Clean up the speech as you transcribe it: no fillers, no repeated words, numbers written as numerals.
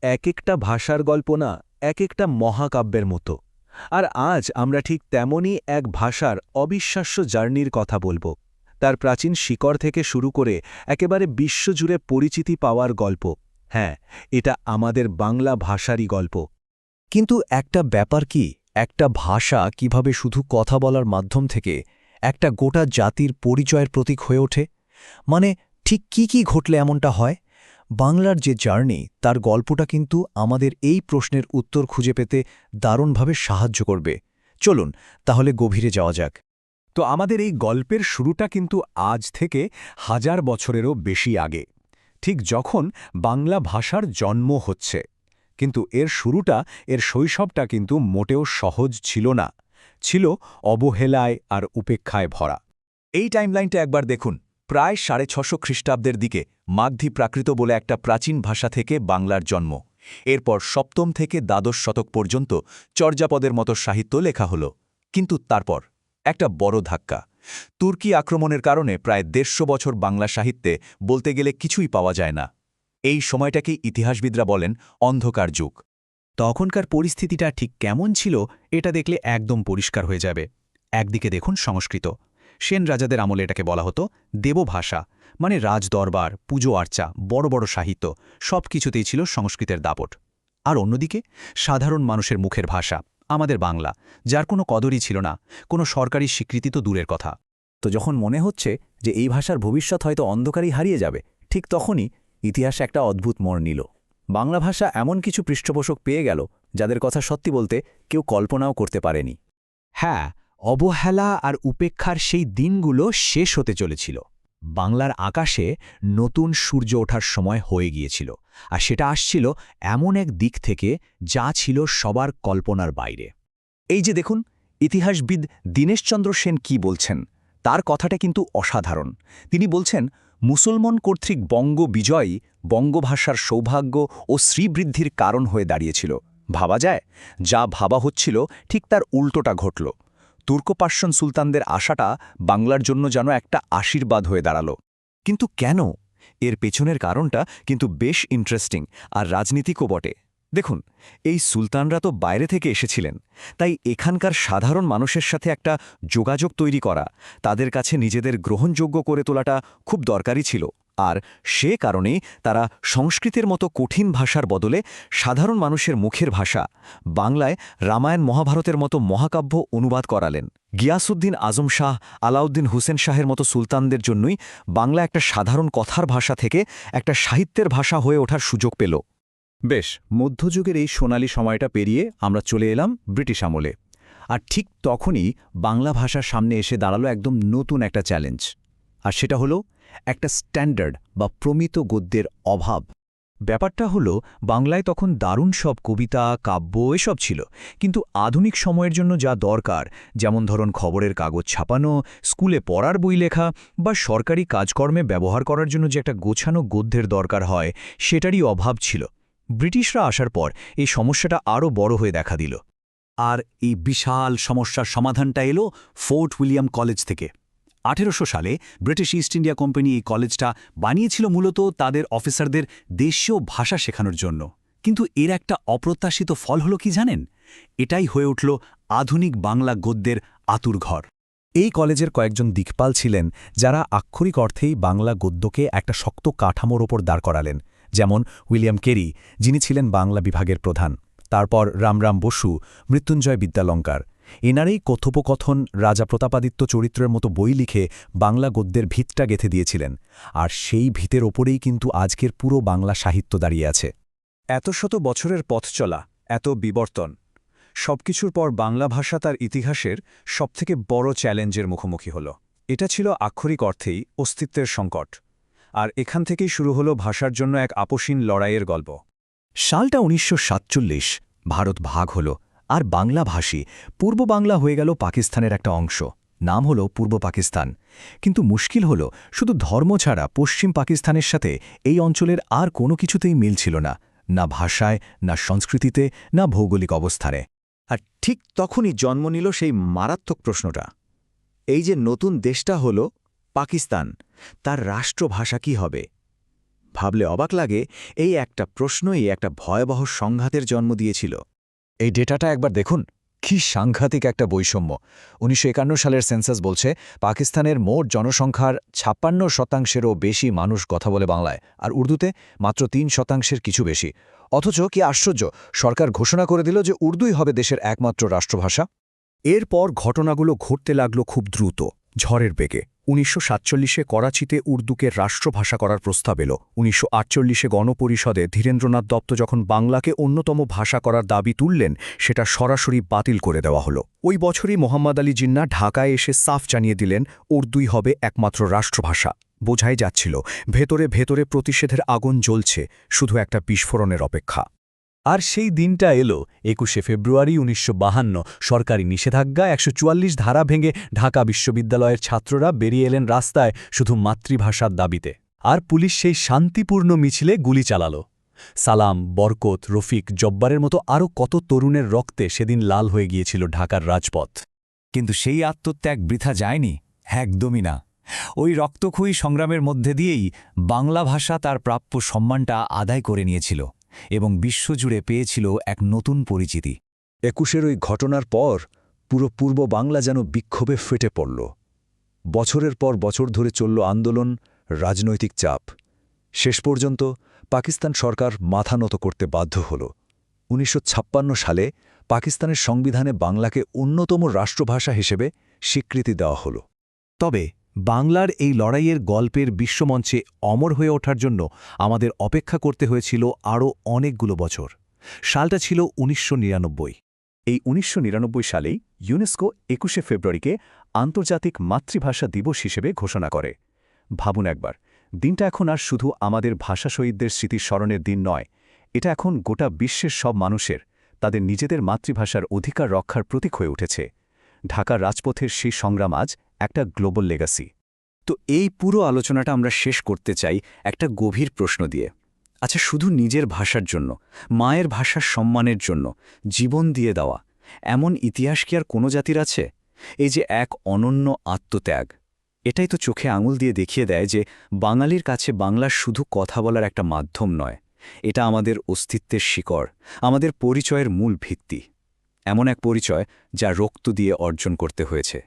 এক একটা ভাষার গল্প না এক একটা মহাকাব্যের মতো। আর আজ আমরা ঠিক তেমনই এক ভাষার অবিশ্বাস্য জার্নির কথা বলবো। তার প্রাচীন শিকড় থেকে শুরু করে একেবারে বিশ্বজুড়ে পরিচিতি পাওয়ার গল্প। হ্যাঁ, এটা আমাদের বাংলা ভাষারই গল্প। কিন্তু একটা ব্যাপার কি, একটা ভাষা কিভাবে শুধু কথা বলার মাধ্যম থেকে একটা গোটা জাতির পরিচয়ের প্রতীক হয়ে ওঠে? মানে ঠিক কি ঘটলে এমনটা হয়? বাংলার যে জার্নি, তার গল্পটা কিন্তু আমাদের এই প্রশ্নের উত্তর খুঁজে পেতে দারুণভাবে সাহায্য করবে। চলুন তাহলে গভীরে যাওয়া যাক। তো আমাদের এই গল্পের শুরুটা কিন্তু আজ থেকে 1000 বছরেরও বেশি আগে, ঠিক যখন বাংলা ভাষার জন্ম হচ্ছে। কিন্তু এর শুরুটা, এর শৈশবটা কিন্তু মোটেও সহজ ছিল না, ছিল অবহেলায় আর উপেক্ষায় ভরা। এই টাইমলাইনটা একবার দেখুন। প্রায় 650 খ্রিস্টাব্দের দিকে মাগধী প্রাকৃত বলে একটা প্রাচীন ভাষা থেকে বাংলার জন্ম। এরপর সপ্তম থেকে দ্বাদশ শতক পর্যন্ত চর্যাপদের মতো সাহিত্য লেখা হলো। কিন্তু তারপর একটা বড় ধাক্কা। তুর্কি আক্রমণের কারণে প্রায় 150 বছর বাংলা সাহিত্যে বলতে গেলে কিছুই পাওয়া যায় না। এই সময়টাকেই ইতিহাসবিদরা বলেন অন্ধকার যুগ। তখনকার পরিস্থিতিটা ঠিক কেমন ছিল এটা দেখলে একদম পরিষ্কার হয়ে যাবে। একদিকে দেখুন সংস্কৃত। সেন রাজাদের আমলে এটাকে বলা হতো দেবভাষা, মানে রাজদরবার, পুজো আর্চা, বড় বড় সাহিত্য সব কিছুতেই ছিল সংস্কৃতের দাপট। আর অন্যদিকে সাধারণ মানুষের মুখের ভাষা, আমাদের বাংলা, যার কোনো কদরই ছিল না, কোনো সরকারি স্বীকৃতি তো দূরের কথা। তো যখন মনে হচ্ছে যে এই ভাষার ভবিষ্যৎ হয়তো অন্ধকারেই হারিয়ে যাবে, ঠিক তখনই ইতিহাসে একটা অদ্ভুত মোড় নিল। বাংলা ভাষা এমন কিছু পৃষ্ঠপোষক পেয়ে গেল যাদের কথা সত্যি বলতে কেউ কল্পনাও করতে পারেনি। হ্যাঁ, অবহেলা আর উপেক্ষার সেই দিনগুলো শেষ হতে চলেছিল। বাংলার আকাশে নতুন সূর্য ওঠার সময় হয়ে গিয়েছিল, আর সেটা আসছিল এমন এক দিক থেকে যা ছিল সবার কল্পনার বাইরে। এই যে দেখুন, ইতিহাসবিদ দীনেশচন্দ্র সেন কি বলছেন, তার কথাটা কিন্তু অসাধারণ। তিনি বলছেন, মুসলমান কর্তৃক বঙ্গ বিজয়ই বঙ্গভাষার সৌভাগ্য ও শ্রীবৃদ্ধির কারণ হয়ে দাঁড়িয়েছিল। ভাবা যায়, যা ভাবা হচ্ছিল ঠিক তার উল্টোটা ঘটল। তুর্ক-পার্সিয়ান সুলতানদের আশাটা বাংলার জন্য যেন একটা আশীর্বাদ হয়ে দাঁড়াল। কিন্তু কেন? এর পেছনের কারণটা কিন্তু বেশ ইন্টারেস্টিং আর রাজনীতিকও বটে। দেখুন, এই সুলতানরা তো বাইরে থেকে এসেছিলেন, তাই এখানকার সাধারণ মানুষের সাথে একটা যোগাযোগ তৈরি করা, তাদের কাছে নিজেদের গ্রহণযোগ্য করে তোলাটা খুব দরকারি ছিল। আর সে কারণেই তারা সংস্কৃতের মতো কঠিন ভাষার বদলে সাধারণ মানুষের মুখের ভাষা বাংলায় রামায়ণ মহাভারতের মতো মহাকাব্য অনুবাদ করালেন। গিয়াসউদ্দিন আজম শাহ, আলাউদ্দিন হুসেন শাহের মতো সুলতানদের জন্যই বাংলা একটা সাধারণ কথার ভাষা থেকে একটা সাহিত্যের ভাষা হয়ে ওঠার সুযোগ পেল। বেশ, মধ্যযুগের এই সোনালী সময়টা পেরিয়ে আমরা চলে এলাম ব্রিটিশ আমলে। আর ঠিক তখনই বাংলা ভাষার সামনে এসে দাঁড়ালো একদম নতুন একটা চ্যালেঞ্জ। আর সেটা হলো একটা স্ট্যান্ডার্ড বা প্রমিত গদ্যের অভাব। ব্যাপারটা হলো, বাংলায় তখন দারুণ সব কবিতা, কাব্য এসব ছিল, কিন্তু আধুনিক সময়ের জন্য যা দরকার, যেমন ধরুন খবরের কাগজ ছাপানো, স্কুলে পড়ার বই লেখা বা সরকারি কাজকর্মে ব্যবহার করার জন্য যে একটা গোছানো গদ্যের দরকার হয়, সেটারই অভাব ছিল। ব্রিটিশরা আসার পর এই সমস্যাটা আরও বড় হয়ে দেখা দিল। আর এই বিশাল সমস্যার সমাধানটা এলো ফোর্ট উইলিয়াম কলেজ থেকে। 1800 সালে ব্রিটিশ ইস্ট ইন্ডিয়া কোম্পানি এই কলেজটা বানিয়েছিল মূলত তাদের অফিসারদের দেশীয় ভাষা শেখানোর জন্য। কিন্তু এর একটা অপ্রত্যাশিত ফল হলো কি জানেন? এটাই হয়ে উঠল আধুনিক বাংলা গদ্যের আতুরঘর। এই কলেজের কয়েকজন দিকপাল ছিলেন যারা আক্ষরিক অর্থেই বাংলা গদ্যকে একটা শক্ত কাঠামোর ওপর দাঁড় করালেন, যেমন উইলিয়াম কেরি, যিনি ছিলেন বাংলা বিভাগের প্রধান। তারপর রামরাম বসু, মৃত্যুঞ্জয় বিদ্যালঙ্কার। এনারাই কথোপকথন, রাজা প্রতাপাদিত্য চরিত্রের মতো বই লিখে বাংলা গদ্যের ভিতটা গেঁথে দিয়েছিলেন। আর সেই ভিতের ওপরেই কিন্তু আজকের পুরো বাংলা সাহিত্য দাঁড়িয়ে আছে। এত শত বছরের পথ চলা, এত বিবর্তন, সবকিছুর পর বাংলা ভাষা তার ইতিহাসের সবথেকে বড় চ্যালেঞ্জের মুখোমুখি হল। এটা ছিল আক্ষরিক অর্থেই অস্তিত্বের সংকট। আর এখান থেকেই শুরু হলো ভাষার জন্য এক আপসীন লড়াইয়ের গল্প। সালটা 1947, ভারত ভাগ হল, আর বাংলাভাষী পূর্ব বাংলা হয়ে গেল পাকিস্তানের একটা অংশ। নাম হল পূর্ব পাকিস্তান। কিন্তু মুশকিল হল, শুধু ধর্ম ছাড়া পশ্চিম পাকিস্তানের সাথে এই অঞ্চলের আর কোনো কিছুতেই মিল ছিল না, না ভাষায়, না সংস্কৃতিতে, না ভৌগোলিক অবস্থানে। আর ঠিক তখনই জন্ম নিল সেই মারাত্মক প্রশ্নটা, এই যে নতুন দেশটা হলো পাকিস্তান, তার রাষ্ট্রভাষা কি হবে? ভাবলে অবাক লাগে, এই একটা প্রশ্নই একটা ভয়াবহ সংঘাতের জন্ম দিয়েছিল। এই ডেটাটা একবার দেখুন, কি সাংঘাতিক একটা বৈষম্য। ১৯৫১ সালের সেন্সাস বলছে পাকিস্তানের মোট জনসংখ্যার ৫৬%-এরও বেশি মানুষ কথা বলে বাংলায়, আর উর্দুতে মাত্র ৩% কিছু বেশি। অথচ কি আশ্চর্য, সরকার ঘোষণা করে দিল যে উর্দুই হবে দেশের একমাত্র রাষ্ট্রভাষা। এরপর ঘটনাগুলো ঘটতে লাগল খুব দ্রুত, ঝড়ের বেগে। ১৯৪৭-এ করাচিতে উর্দুকে রাষ্ট্রভাষা করার প্রস্তাব এলো। ১৯৪৮-এ গণপরিষদে ধীরেন্দ্রনাথ দত্ত যখন বাংলাকে অন্যতম ভাষা করার দাবি তুললেন, সেটা সরাসরি বাতিল করে দেওয়া হলো। ওই বছরই মোহাম্মদ আলী জিন্নাহ ঢাকায় এসে সাফ জানিয়ে দিলেন, উর্দুই হবে একমাত্র রাষ্ট্রভাষা। বোঝাই যাচ্ছিল ভেতরে ভেতরে প্রতিষেধের আগুন জ্বলছে, শুধু একটা বিস্ফোরণের অপেক্ষা। আর সেই দিনটা এলো ২১শে ফেব্রুয়ারি ১৯৫২। সরকারি নিষেধাজ্ঞা ১৪৪ ধারা ভেঙে ঢাকা বিশ্ববিদ্যালয়ের ছাত্ররা বেরিয়ে এলেন রাস্তায় শুধু মাতৃভাষার দাবিতে। আর পুলিশ সেই শান্তিপূর্ণ মিছিলে গুলি চালাল। সালাম, বরকত, রফিক, জব্বারের মতো আরও কত তরুণের রক্তে সেদিন লাল হয়ে গিয়েছিল ঢাকার রাজপথ। কিন্তু সেই আত্মত্যাগ বৃথা যায়নি, একদমই না। ওই রক্তক্ষয়ী সংগ্রামের মধ্যে দিয়েই বাংলা ভাষা তার প্রাপ্য সম্মানটা আদায় করে নিয়েছিল এবং বিশ্বজুড়ে পেয়েছিল এক নতুন পরিচিতি। ২১-এর ওই ঘটনার পর পুরো পূর্ব বাংলা যেন বিক্ষোভে ফেটে পড়ল। বছরের পর বছর ধরে চলল আন্দোলন, রাজনৈতিক চাপ। শেষ পর্যন্ত পাকিস্তান সরকার মাথা নত করতে বাধ্য হল। ১৯৫৬ সালে পাকিস্তানের সংবিধানে বাংলাকে অন্যতম রাষ্ট্রভাষা হিসেবে স্বীকৃতি দেওয়া হল। তবে বাংলার এই লড়াইয়ের গল্পের বিশ্বমঞ্চে অমর হয়ে ওঠার জন্য আমাদের অপেক্ষা করতে হয়েছিল আরও অনেকগুলো বছর। সালটা ছিল ১৯৯৯। এই ১৯৯৯ সালেই ইউনেস্কো ২১শে ফেব্রুয়ারিকে আন্তর্জাতিক মাতৃভাষা দিবস হিসেবে ঘোষণা করে। ভাবুন একবার, দিনটা এখন আর শুধু আমাদের ভাষা শহীদদের স্মৃতির স্মরণের দিন নয়, এটা এখন গোটা বিশ্বের সব মানুষের তাদের নিজেদের মাতৃভাষার অধিকার রক্ষার প্রতীক হয়ে উঠেছে। ঢাকার রাজপথের সেই সংগ্রাম আজ একটা গ্লোবাল লেগাসি। তো এই পুরো আলোচনাটা আমরা শেষ করতে চাই একটা গভীর প্রশ্ন দিয়ে। আচ্ছা, শুধু নিজের ভাষার জন্য, মায়ের ভাষার সম্মানের জন্য জীবন দিয়ে দেওয়া এমন ইতিহাস কি আর কোনো জাতির আছে? এই যে এক অনন্য আত্মত্যাগ, এটাই তো চোখে আঙুল দিয়ে দেখিয়ে দেয় যে বাঙালির কাছে বাংলা শুধু কথা বলার একটা মাধ্যম নয়, এটা আমাদের অস্তিত্বের শিকড়, আমাদের পরিচয়ের মূল ভিত্তি। এমন এক পরিচয় যা রক্ত দিয়ে অর্জন করতে হয়েছে।